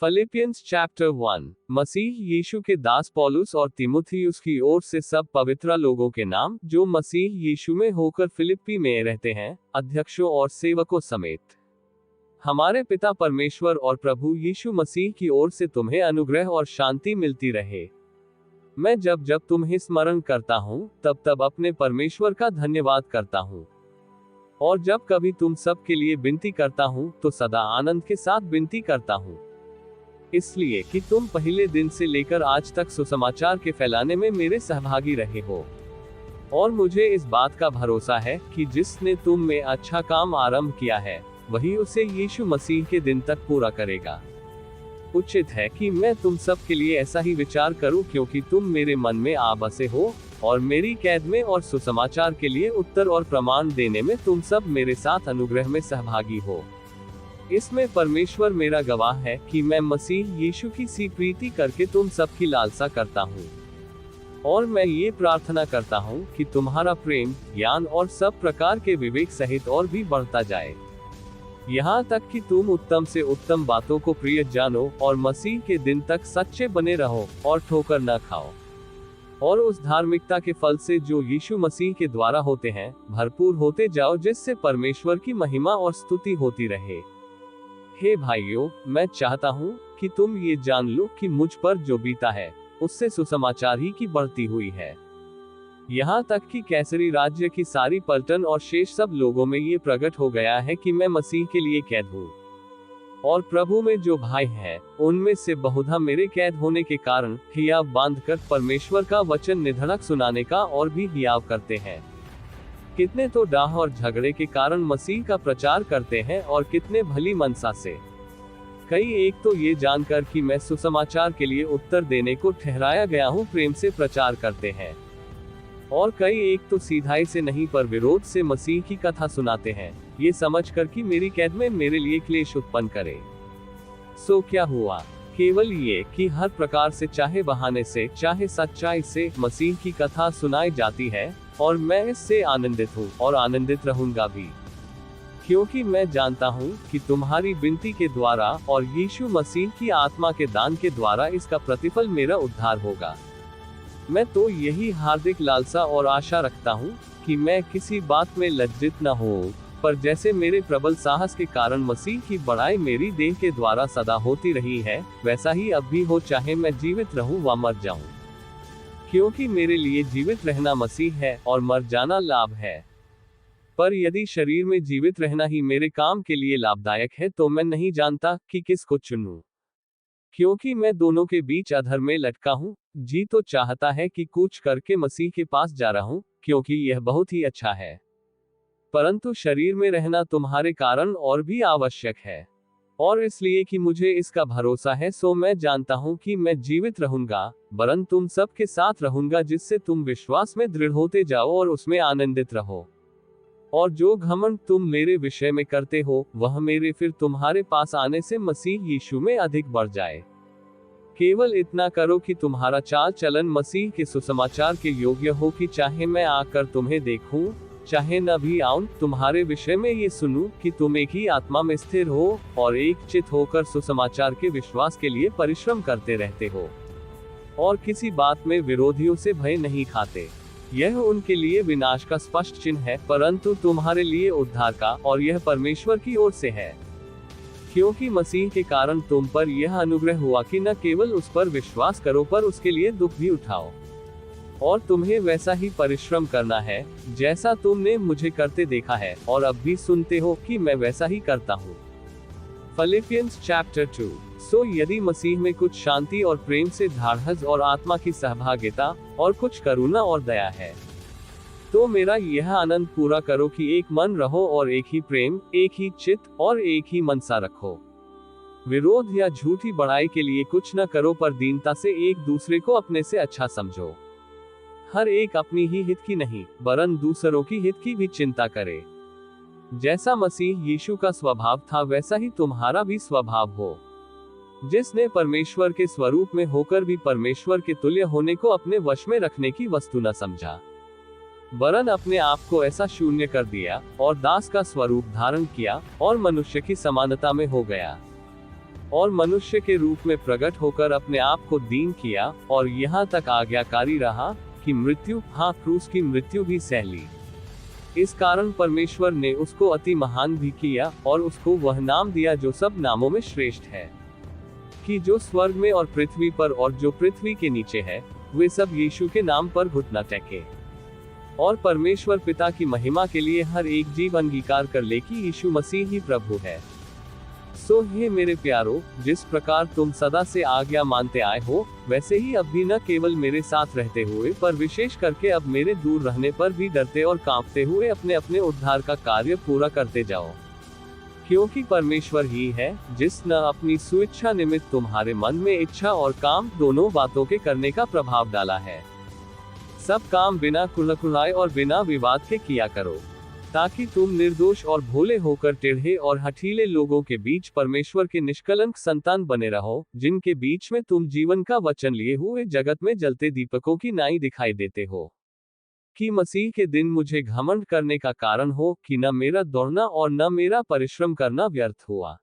Philippians chapter 1। मसीह यीशु के दास पौलुस और तीमुथियुस की ओर से सब पवित्र लोगों के नाम जो मसीह यीशु में होकर फिलिप्पी में रहते हैं, अध्यक्षों और सेवकों समेत। हमारे पिता परमेश्वर और प्रभु यीशु मसीह की ओर से तुम्हें अनुग्रह और शांति मिलती रहे। मैं जब जब तुम्हें स्मरण करता हूँ तब तब अपने परमेश्वर का धन्यवाद करता हूँ, और जब कभी तुम सब के लिए विनती करता हूँ तो सदा आनंद के साथ विनती करता हूँ, इसलिए कि तुम पहले दिन से लेकर आज तक सुसमाचार के फैलाने में मेरे सहभागी रहे हो। और मुझे इस बात का भरोसा है कि जिसने तुम में अच्छा काम आरंभ किया है, वही उसे यीशु मसीह के दिन तक पूरा करेगा। उचित है कि मैं तुम सब के लिए ऐसा ही विचार करूं, क्योंकि तुम मेरे मन में आ बसे हो, और मेरी कैद में और सुसमाचार के लिए उत्तर और प्रमाण देने में तुम सब मेरे साथ अनुग्रह में सहभागी हो। इसमें परमेश्वर मेरा गवाह है कि मैं मसीह यीशु की सी प्रीति करके तुम सबकी लालसा करता हूँ। और मैं ये प्रार्थना करता हूँ कि तुम्हारा प्रेम, ज्ञान और सब प्रकार के विवेक सहित और भी बढ़ता जाए, यहाँ तक कि तुम उत्तम से उत्तम बातों को प्रिय जानो और मसीह के दिन तक सच्चे बने रहो और ठोकर न खाओ, और उस धार्मिकता के फल से जो यीशु मसीह के द्वारा होते हैं भरपूर होते जाओ, जिससे परमेश्वर की महिमा और स्तुति होती रहे। हे भाइयों, मैं चाहता हूँ कि तुम ये जान लो कि मुझ पर जो बीता है उससे सुसमाचार ही की बढ़ती हुई है, यहाँ तक कि कैसरी राज्य की सारी पलटन और शेष सब लोगों में ये प्रकट हो गया है कि मैं मसीह के लिए कैद हूँ। और प्रभु में जो भाई हैं, उनमें से बहुधा मेरे कैद होने के कारण हियाव बांधकर परमेश्वर का वचन निधड़क सुनाने का और भी हियाव करते हैं। कितने तो डाह और झगड़े के कारण मसीह का प्रचार करते हैं, और कितने भली मनसा से। कई एक तो ये जानकर कि मैं सुसमाचार के लिए उत्तर देने को ठहराया गया हूँ प्रेम से प्रचार करते हैं, और कई एक तो सीधाई से नहीं पर विरोध से मसीह की कथा सुनाते हैं, ये समझकर कि मेरी कैद में मेरे लिए क्लेश उत्पन्न करे। सो क्या हुआ? केवल ये कि हर प्रकार से, चाहे बहाने से चाहे सच्चाई से, मसीह की कथा सुनाई जाती है, और मैं इससे आनंदित हूँ और आनंदित रहूंगा भी, क्योंकि मैं जानता हूँ कि तुम्हारी विनती के द्वारा और यीशु मसीह की आत्मा के दान के द्वारा इसका प्रतिफल मेरा उद्धार होगा। मैं तो यही हार्दिक लालसा और आशा रखता हूँ कि मैं किसी बात में लज्जित न हो, पर जैसे मेरे प्रबल साहस के कारण मसीह की बड़ाई मेरी देह के द्वारा सदा होती रही है, वैसा ही अब भी हो, चाहे मैं जीवित रहूं व मर जाऊं। क्योंकि मेरे लिए जीवित रहना मसीह है और मर जाना लाभ है। पर यदि शरीर में जीवित रहना ही मेरे काम के लिए लाभदायक है, तो मैं नहीं जानता कि किसको चुनूं। क्योंकि मैं दोनों के बीच अधर में लटका हूँ। जी तो चाहता है कि कूच करके मसीह के पास जा रहा हूँ, क्योंकि यह बहुत ही अच्छा है, परंतु शरीर में रहना तुम्हारे कारण और भी आवश्यक है। और इसलिए कि मुझे इसका भरोसा है, सो मैं जानता हूँ कि मैं जीवित रहूंगा, वरन तुम सब के साथ रहूंगा, जिससे तुम विश्वास में दृढ़ होते जाओ और उसमें आनंदित रहो। और जो घमंड तुम मेरे विषय में करते हो, वह मेरे फिर तुम्हारे पास आने से मसीह यीशु में अधिक बढ़ जाए। केवल इतना करो कि तुम्हारा चाल चलन मसीह के सुसमाचार के योग्य हो, कि चाहे मैं आकर तुम्हें देखूं, चाहे न भी आऊं, तुम्हारे विषय में ये सुनूं कि तुम एक ही आत्मा में स्थिर हो और एक चित होकर सुसमाचार के विश्वास के लिए परिश्रम करते रहते हो, और किसी बात में विरोधियों से भय नहीं खाते। यह उनके लिए विनाश का स्पष्ट चिन्ह है, परंतु तुम्हारे लिए उद्धार का, और यह परमेश्वर की ओर से है। क्योंकि मसीह के कारण तुम पर यह अनुग्रह हुआ कि न केवल उस पर विश्वास करो, पर उसके लिए दुख भी उठाओ। और तुम्हें वैसा ही परिश्रम करना है जैसा तुमने मुझे करते देखा है, और अब भी सुनते हो कि मैं वैसा ही करता हूँ। Philippians chapter 2। सो यदि मसीह में कुछ शांति और प्रेम से ढाढ़स और आत्मा की सहभागिता और कुछ करुणा और दया है, तो मेरा यह आनंद पूरा करो कि एक मन रहो और एक ही प्रेम, एक ही चित्त और एक ही मनसा रखो। विरोध या झूठी बड़ाई के लिए कुछ न करो, पर दीनता से एक दूसरे को अपने से अच्छा समझो। हर एक अपनी ही हित की नहीं, वरन दूसरों की हित की भी चिंता करे। जैसा मसीह यीशु का स्वभाव था, वैसा ही तुम्हारा भी स्वभाव हो, जिसने परमेश्वर के स्वरूप में होकर भी परमेश्वर के तुल्य होने को अपने वश में रखने की वस्तु न समझा, वरन अपने आप को ऐसा शून्य कर दिया और दास का स्वरूप धारण किया और मनुष्य की समानता में हो गया। और मनुष्य के रूप में प्रकट होकर अपने आप को दीन किया, और यहाँ तक आज्ञाकारी रहा कि मृत्यु, हाँ क्रूस की मृत्यु भी सह ली। इस कारण परमेश्वर ने उसको अति महान भी किया, और उसको वह नाम दिया जो सब नामों में श्रेष्ठ है, कि जो स्वर्ग में और पृथ्वी पर और जो पृथ्वी के नीचे है, वे सब यीशु के नाम पर घुटना टेके। और परमेश्वर पिता की महिमा के लिए हर एक जीव अंगीकार कर ले कि यीशु मसीह ही प्रभु है। सो हे मेरे प्यारो, जिस प्रकार तुम सदा से आज्ञा मानते आए हो, वैसे ही अब भी न केवल मेरे साथ रहते हुए पर विशेष करके अब मेरे दूर रहने पर भी डरते और कांपते हुए अपने अपने उद्धार का कार्य पूरा करते जाओ। क्योंकि परमेश्वर ही है जिस न अपनी स्वेच्छा निमित्त तुम्हारे मन में इच्छा और काम दोनों बातों के करने का प्रभाव डाला है। सब काम बिना कुलकुलाए और बिना विवाद के किया करो, ताकि तुम निर्दोष और भोले होकर टेढ़े और हठीले लोगों के बीच परमेश्वर के निष्कलंक संतान बने रहो, जिनके बीच में तुम जीवन का वचन लिए हुए जगत में जलते दीपकों की नाई दिखाई देते हो। कि मसीह के दिन मुझे घमंड करने का कारण हो कि न मेरा दौड़ना और न मेरा परिश्रम करना व्यर्थ हुआ।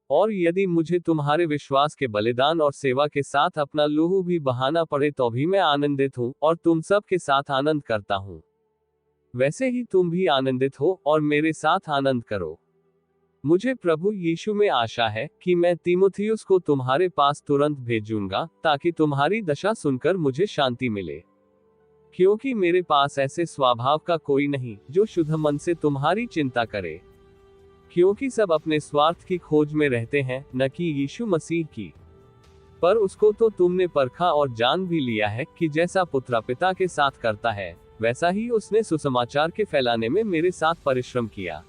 और यदि मुझे तुम्हारे विश्वास के बलिदान और सेवा के साथ अपना लहू भी बहाना पड़े तो भी मैं आनंदित हूँ, और तुम सब के साथ आनंद करता हूँ। वैसे ही तुम भी आनंदित हो और मेरे साथ आनंद करो। मुझे प्रभु यीशु में आशा है कि मैं तीमुथियुस को तुम्हारे पास तुरंत भेजूंगा, ताकि तुम्हारी दशा सुनकर मुझे शांति मिले। क्योंकि मेरे पास ऐसे स्वभाव का कोई नहीं जो शुद्ध मन से तुम्हारी चिंता करे। क्योंकि सब अपने स्वार्थ की खोज में रहते हैं, न कि यीशु मसीह की। पर उसको तो तुमने परखा और जान भी लिया है कि जैसा पुत्र पिता के साथ करता है, वैसा ही उसने सुसमाचार के फैलाने में मेरे साथ परिश्रम किया।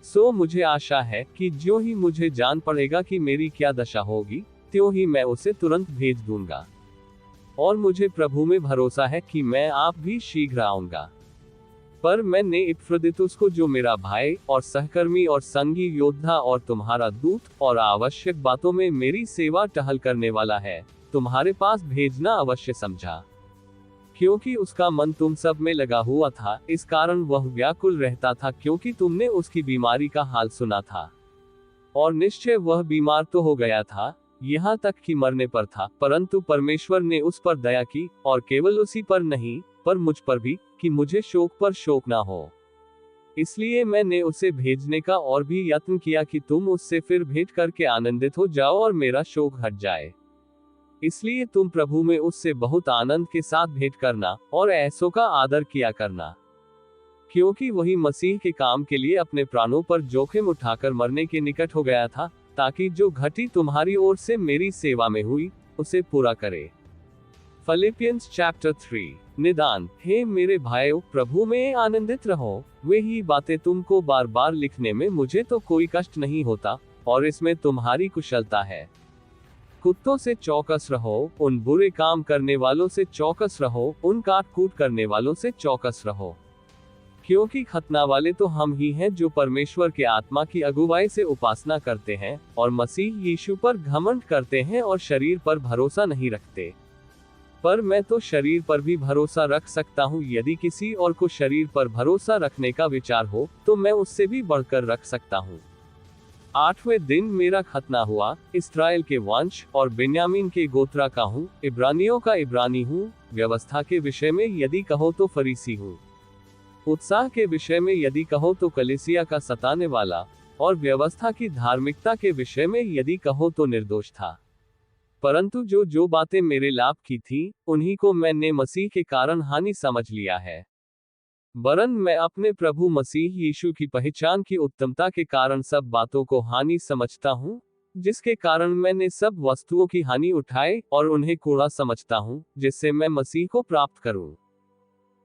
सो मुझे आशा है कि ज्यों ही मुझे जान पड़ेगा कि मेरी क्या दशा होगी, त्यों ही मैं उसे तुरंत भेज दूंगा। और मुझे प्रभु में भरोसा है कि मैं आप भी शीघ्र आऊंगा। पर मैंने इपफ्रोदितुस को, जो मेरा भाई और सहकर्मी और संगी योद्धा और तुम्हारा दूत और आवश्यक बातों में मेरी सेवा टहल करने वाला है, तुम्हारे पास भेजना अवश्य समझा। क्योंकि उसका मन तुम सब में लगा हुआ था, इस कारण वह व्याकुल रहता था, क्योंकि तुमने उसकी बीमारी का हाल सुना था। और निश्चय वह बीमार तो हो गया था, यहाँ तक कि मरने पर था, परंतु परमेश्वर ने उस पर दया की, और केवल उसी पर नहीं पर मुझ पर भी, कि मुझे शोक पर शोक ना हो। इसलिए मैंने उसे भेजने का और भी यत्न किया कि तुम उससे फिर भेंट करके आनंदित हो जाओ और मेरा शोक हट जाए। इसलिए तुम प्रभु में उससे बहुत आनंद के साथ भेंट करना और ऐसों का आदर किया करना। क्योंकि वही मसीह के काम के लिए अपने प्राणों पर जोखिम उठाकर मरने के निकट हो गया था, ताकि जो घटी तुम्हारी ओर से मेरी सेवा में हुई, उसे पूरा करे। Philippians chapter 3। निदान, हे मेरे भाइयों, प्रभु में आनंदित रहो। वे ही बातें तुमको बार बार लिखने में मुझे तो कोई कष्ट नहीं होता, और इसमें तुम्हारी कुशलता है। कुत्तों से चौकस रहो, उन बुरे काम करने वालों से चौकस रहो, उन काट कूट करने वालों से चौकस रहो। क्योंकि खतना वाले तो हम ही हैं जो परमेश्वर के आत्मा की अगुवाई से उपासना करते हैं, और मसीह यीशु पर घमंड करते हैं और शरीर पर भरोसा नहीं रखते। पर मैं तो शरीर पर भी भरोसा रख सकता हूँ। यदि किसी और को शरीर पर भरोसा रखने का विचार हो, तो मैं उससे भी बढ़कर रख सकता हूँ। 8वें दिन मेरा खतना हुआ। इस्राएल के वंश और बिन्यामीन के गोत्रा का हूँ, इब्रानियों का इब्रानी हूँ। व्यवस्था के विषय में यदि कहो तो फरीसी हूँ, उत्साह के विषय में यदि कहो तो कलीसिया का सताने वाला, और व्यवस्था की धार्मिकता के विषय में यदि कहो तो निर्दोष था। परंतु जो जो बातें मेरे लाभ की थी, उन्हीं को मैंने मसीह के कारण हानि समझ लिया है। वरन मैं अपने प्रभु मसीह यीशु की पहचान की उत्तमता के कारण सब बातों को हानि समझता हूँ, जिसके कारण मैंने सब वस्तुओं की हानि उठाई और उन्हें कूड़ा समझता हूँ, जिससे मैं मसीह को प्राप्त करूँ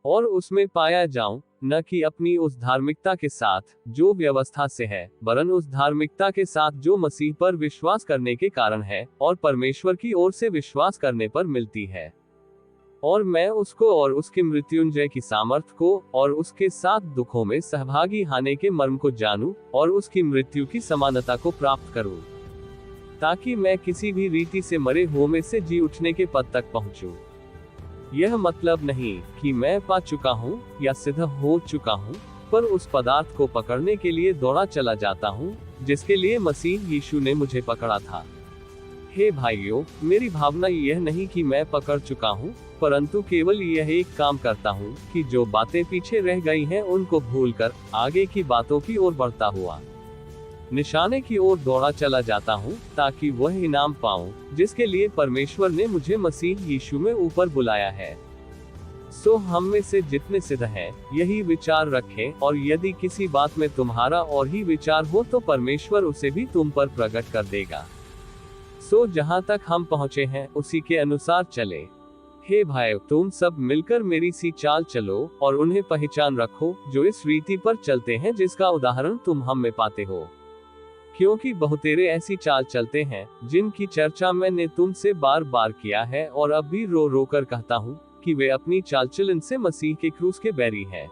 और उसमें पाया जाऊं, न कि अपनी उस धार्मिकता के साथ जो व्यवस्था से है, वरन उस धार्मिकता के साथ जो मसीह पर विश्वास करने के कारण है और परमेश्वर की ओर से विश्वास करने पर मिलती है। और मैं उसको और उसके मृत्युंजय की सामर्थ को और उसके साथ दुखों में सहभागी होने के मर्म को जानूं और उसकी मृत्यु की समानता को प्राप्त करूं, ताकि मैं किसी भी रीति से मरे हुओं में से जी उठने के पद तक पहुंचूं। यह मतलब नहीं कि मैं पा चुका हूँ या सिद्ध हो चुका हूँ, पर उस पदार्थ को पकड़ने के लिए दौड़ा चला जाता हूँ जिसके लिए मसीह यीशु ने मुझे पकड़ा था। हे भाइयों, मेरी भावना यह नहीं कि मैं पकड़ चुका हूँ, परंतु केवल यह एक काम करता हूँ कि जो बातें पीछे रह गई हैं उनको भूलकर आगे की बातों की ओर बढ़ता हुआ निशाने की ओर दौड़ा चला जाता हूँ, ताकि वह इनाम पाऊँ जिसके लिए परमेश्वर ने मुझे मसीह यीशु में ऊपर बुलाया है। सो हम में से जितने सिद्ध हैं, यही विचार रखें, और यदि किसी बात में तुम्हारा और ही विचार हो तो परमेश्वर उसे भी तुम पर प्रकट कर देगा। सो जहाँ तक हम पहुँचे हैं उसी के अनुसार चले। हे भाइयों, तुम सब मिलकर मेरी सी चाल चलो और उन्हें पहचान रखो जो इस रीति पर चलते हैं जिसका उदाहरण तुम हम में पाते हो। क्योंकि बहुतेरे ऐसी चाल चलते हैं जिनकी चर्चा मैंने तुमसे बार बार किया है, और अब भी रो रो कर कहता हूँ कि वे अपनी चाल चलन से मसीह के क्रूस के बैरी हैं।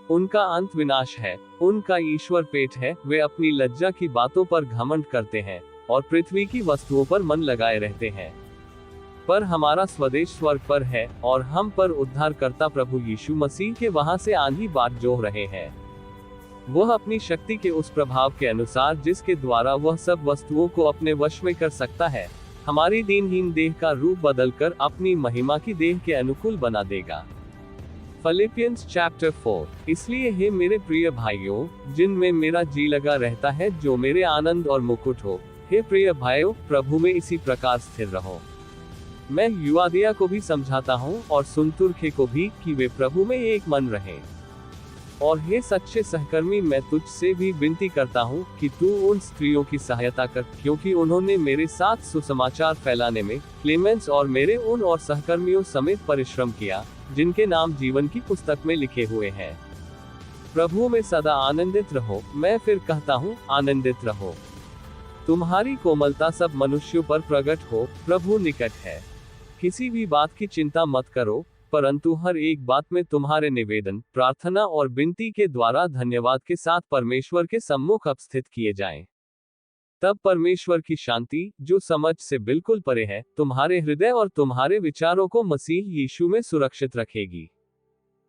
उनका अंत विनाश है, उनका ईश्वर पेट है, वे अपनी लज्जा की बातों पर घमंड करते हैं और पृथ्वी की वस्तुओं पर मन लगाए रहते हैं। पर हमारा स्वदेश स्वर्ग पर है, और हम पर उद्धारकर्ता प्रभु यीशु मसीह के वहां से आंधी बाट जोह रहे हैं। वह अपनी शक्ति के उस प्रभाव के अनुसार जिसके द्वारा वह सब वस्तुओं को अपने वश में कर सकता है, हमारी दीनहीन देह का रूप बदलकर अपनी महिमा की देह के अनुकूल बना देगा। Philippians chapter 4। इसलिए हे मेरे प्रिय भाइयों, जिनमें मेरा जी लगा रहता है, जो मेरे आनंद और मुकुट हो, हे प्रिय भाइयों, प्रभु में इसी प्रकार स्थिर रहो। मैं युआदिया को भी समझाता हूँ और सुन्तुर्खे को भी कि वे प्रभु में एक मन रहें। और हे सच्चे सहकर्मी, मैं तुझसे भी विनती करता हूँ कि तू उन स्त्रियों की सहायता कर, क्योंकि उन्होंने मेरे साथ सुसमाचार फैलाने में क्लेमेंस और मेरे उन और सहकर्मियों समेत परिश्रम किया जिनके नाम जीवन की पुस्तक में लिखे हुए हैं। प्रभु में सदा आनंदित रहो। मैं फिर कहता हूँ, आनंदित रहो। तुम्हारी कोमलता सब मनुष्यों पर प्रकट हो, प्रभु निकट है। किसी भी बात की चिंता मत करो, परंतु हर एक बात में तुम्हारे निवेदन, प्रार्थना और विनती के द्वारा धन्यवाद के साथ परमेश्वर के सम्मुख उपस्थित किए जाएं। तब परमेश्वर की शांति, जो समझ से बिल्कुल परे है, तुम्हारे हृदय और तुम्हारे विचारों को मसीह यीशु में सुरक्षित रखेगी।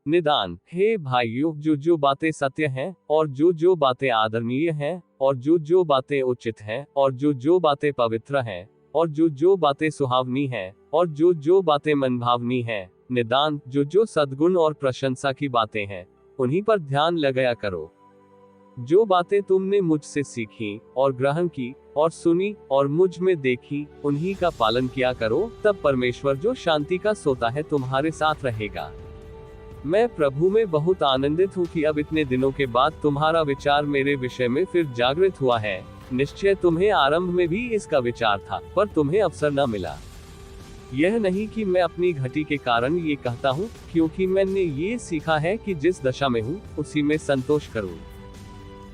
निदान, हे भाइयों, जो बातें सत्य हैं, और जो बातें आदरणीय हैं, और जो बातें उचित हैं, और जो बातें पवित्र हैं, और जो बातें सुहावनी हैं, और जो बातें मनभावनी हैं, निदान, जो सद्गुण और प्रशंसा की बातें हैं, उन्हीं पर ध्यान लगाया करो। जो बातें तुमने मुझसे सीखी और ग्रहण की और सुनी और मुझ में देखी, उन्हीं का पालन किया करो। तब परमेश्वर जो शांति का सोता है तुम्हारे साथ रहेगा। मैं प्रभु में बहुत आनंदित हूँ कि अब इतने दिनों के बाद तुम्हारा विचार मेरे विषय में फिर जागृत हुआ है। निश्चय तुम्हें आरंभ में भी इसका विचार था, पर तुम्हें अवसर न मिला। यह नहीं कि मैं अपनी घटी के कारण ये कहता हूँ, क्योंकि मैंने ये सीखा है कि जिस दशा में हूँ उसी में संतोष करूँ।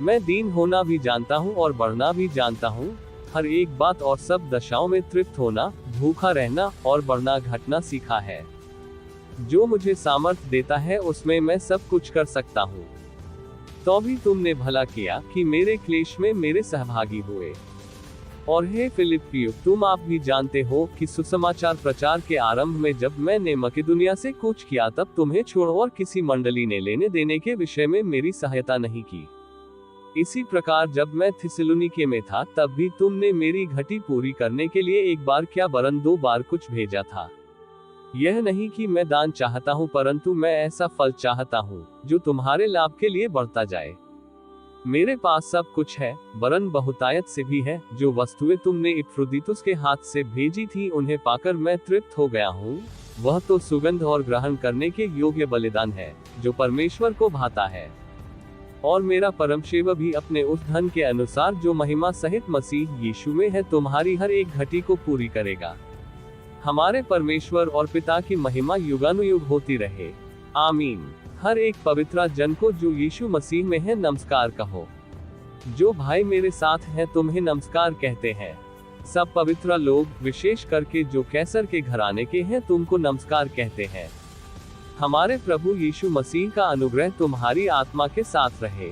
मैं दीन होना भी जानता हूँ और बढ़ना भी जानता हूँ, हर एक बात और सब दशाओं में तृप्त होना, भूखा रहना और बढ़ना घटना सीखा है। जो मुझे सामर्थ्य देता है उसमें मैं सब कुछ कर सकता हूँ। तो भी तुमने भला किया कि मेरे क्लेश में मेरे सहभागी हुए। और हे फिलिप्पियों, तुम आप भी जानते हो कि सुसमाचार प्रचार के आरंभ में जब मैंने मकिदुनिया से कूच किया, तब तुम्हें छोड़ और किसी मंडली ने लेने देने के विषय में मेरी सहायता नहीं की। इसी प्रकार जब मैं थिस्सलुनीके में था, तब भी तुमने मेरी घटी पूरी करने के लिए एक बार क्या वरन 2 बार कुछ भेजा था। यह नहीं कि मैं दान चाहता हूँ, परंतु मैं ऐसा फल चाहता हूँ जो तुम्हारे लाभ के लिए बढ़ता जाए। मेरे पास सब कुछ है, वरन बहुतायत से भी है। जो वस्तुएं तुमने इपफ्रोदीतुस के हाथ से भेजी थी, उन्हें पाकर मैं तृप्त हो गया हूँ। वह तो सुगंध और ग्रहण करने के योग्य बलिदान है, जो परमेश्वर को भाता है। और मेरा परमसेवक भी अपने उस धन के अनुसार जो महिमा सहित मसीह यीशु में है, तुम्हारी हर एक घटी को पूरी करेगा। हमारे परमेश्वर और पिता की महिमा युगानुयुग होती रहे। आमीन। हर एक पवित्र जन को जो यीशु मसीह में है नमस्कार कहो। जो भाई मेरे साथ हैं तुम्हें नमस्कार कहते हैं। सब पवित्र लोग, विशेष करके जो कैसर के घराने के हैं, तुमको नमस्कार कहते हैं। हमारे प्रभु यीशु मसीह का अनुग्रह तुम्हारी आत्मा के साथ रहे।